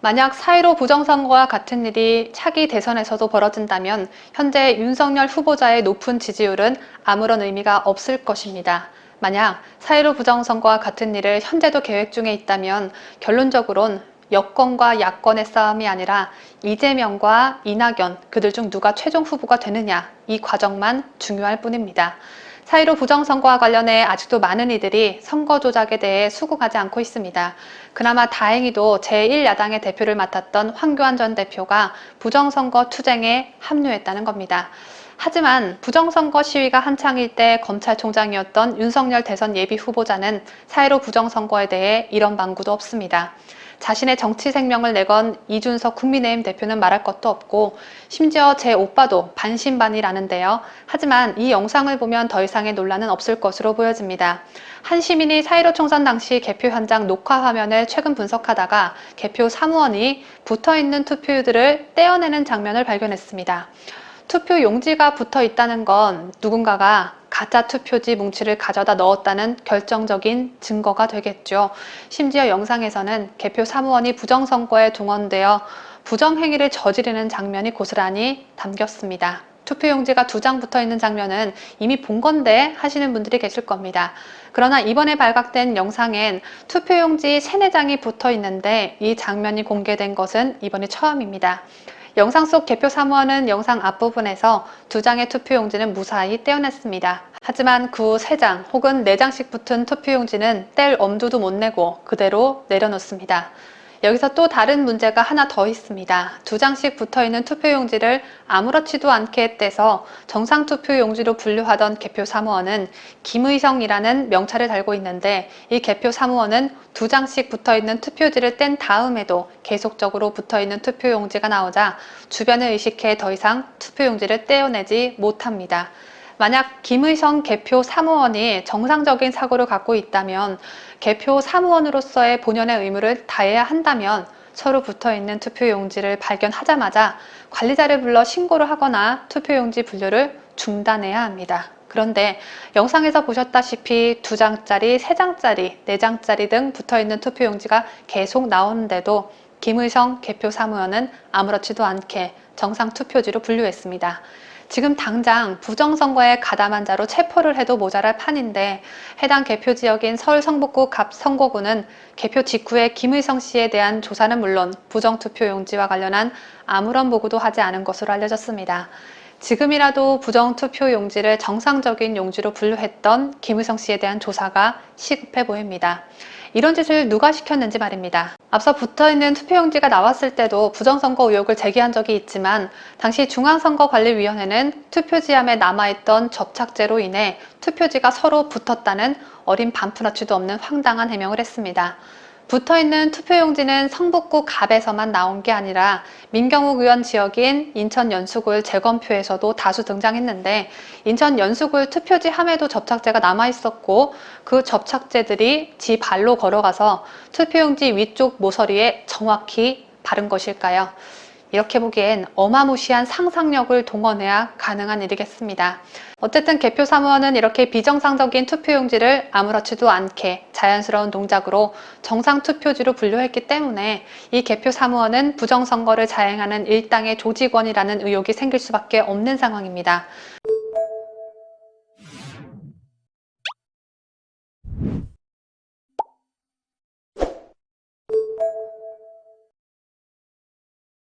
만약 4.15 부정선거와 같은 일이 차기 대선에서도 벌어진다면 현재 윤석열 후보자의 높은 지지율은 아무런 의미가 없을 것입니다. 만약 4.15 부정선거와 같은 일을 현재도 계획 중에 있다면 결론적으론 여권과 야권의 싸움이 아니라 이재명과 이낙연, 그들 중 누가 최종 후보가 되느냐, 이 과정만 중요할 뿐입니다. 4.15 부정선거와 관련해 아직도 많은 이들이 선거 조작에 대해 수긍하지 않고 있습니다. 그나마 다행히도 제1야당의 대표를 맡았던 황교안 전 대표가 부정선거 투쟁에 합류했다는 겁니다. 하지만 부정선거 시위가 한창일 때 검찰총장이었던 윤석열 대선 예비 후보자는 4.15 부정선거에 대해 이런 방구도 없습니다. 자신의 정치 생명을 내건 이준석 국민의힘 대표는 말할 것도 없고 심지어 제 오빠도 반신반의라는데요. 하지만 이 영상을 보면 더 이상의 논란은 없을 것으로 보여집니다. 한 시민이 4.15 총선 당시 개표 현장 녹화 화면을 최근 분석하다가 개표 사무원이 붙어있는 투표유들을 떼어내는 장면을 발견했습니다. 투표 용지가 붙어 있다는 건 누군가가 가짜 투표지 뭉치를 가져다 넣었다는 결정적인 증거가 되겠죠. 심지어 영상에서는 개표 사무원이 부정선거에 동원되어 부정행위를 저지르는 장면이 고스란히 담겼습니다. 투표용지가 2장 붙어 있는 장면은 이미 본 건데 하시는 분들이 계실 겁니다. 그러나 이번에 발각된 영상엔 투표용지 3, 4장이 붙어 있는데 이 장면이 공개된 것은 이번이 처음입니다. 영상 속 개표 사무원은 영상 앞부분에서 2장의 투표용지는 무사히 떼어냈습니다. 하지만 그 3장 혹은 4장씩 붙은 투표용지는 뗄 엄두도 못 내고 그대로 내려놓습니다. 여기서 또 다른 문제가 하나 더 있습니다. 2장씩 붙어있는 투표용지를 아무렇지도 않게 떼서 정상투표용지로 분류하던 개표 사무원은 김의성이라는 명찰을 달고 있는데 이 개표 사무원은 2장씩 붙어있는 투표지를 뗀 다음에도 계속적으로 붙어있는 투표용지가 나오자 주변을 의식해 더 이상 투표용지를 떼어내지 못합니다. 만약 김의성 개표 사무원이 정상적인 사고를 갖고 있다면 개표 사무원으로서의 본연의 의무를 다해야 한다면 서로 붙어있는 투표용지를 발견하자마자 관리자를 불러 신고를 하거나 투표용지 분류를 중단해야 합니다. 그런데 영상에서 보셨다시피 2장짜리, 3장짜리, 4장짜리 등 붙어있는 투표용지가 계속 나오는데도 김의성 개표 사무원은 아무렇지도 않게 정상 투표지로 분류했습니다. 지금 당장 부정선거에 가담한 자로 체포를 해도 모자랄 판인데 해당 개표 지역인 서울 성북구 갑성고구는 개표 직후에 김의성 씨에 대한 조사는 물론 부정투표용지와 관련한 아무런 보고도 하지 않은 것으로 알려졌습니다. 지금이라도 부정투표용지를 정상적인 용지로 분류했던 김의성 씨에 대한 조사가 시급해 보입니다. 이런 짓을 누가 시켰는지 말입니다. 앞서 붙어있는 투표용지가 나왔을 때도 부정선거 의혹을 제기한 적이 있지만 당시 중앙선거관리위원회는 투표지함에 남아있던 접착제로 인해 투표지가 서로 붙었다는 어린 반푼어치도 없는 황당한 해명을 했습니다. 붙어있는 투표용지는 성북구 갑에서만 나온 게 아니라 민경욱 의원 지역인 인천 연수구을 재검표에서도 다수 등장했는데 인천 연수구을 투표지 함에도 접착제가 남아있었고 그 접착제들이 지 발로 걸어가서 투표용지 위쪽 모서리에 정확히 바른 것일까요? 이렇게 보기엔 어마무시한 상상력을 동원해야 가능한 일이겠습니다. 어쨌든 개표 사무원은 이렇게 비정상적인 투표용지를 아무렇지도 않게 자연스러운 동작으로 정상 투표지로 분류했기 때문에 이 개표 사무원은 부정선거를 자행하는 일당의 조직원이라는 의혹이 생길 수밖에 없는 상황입니다.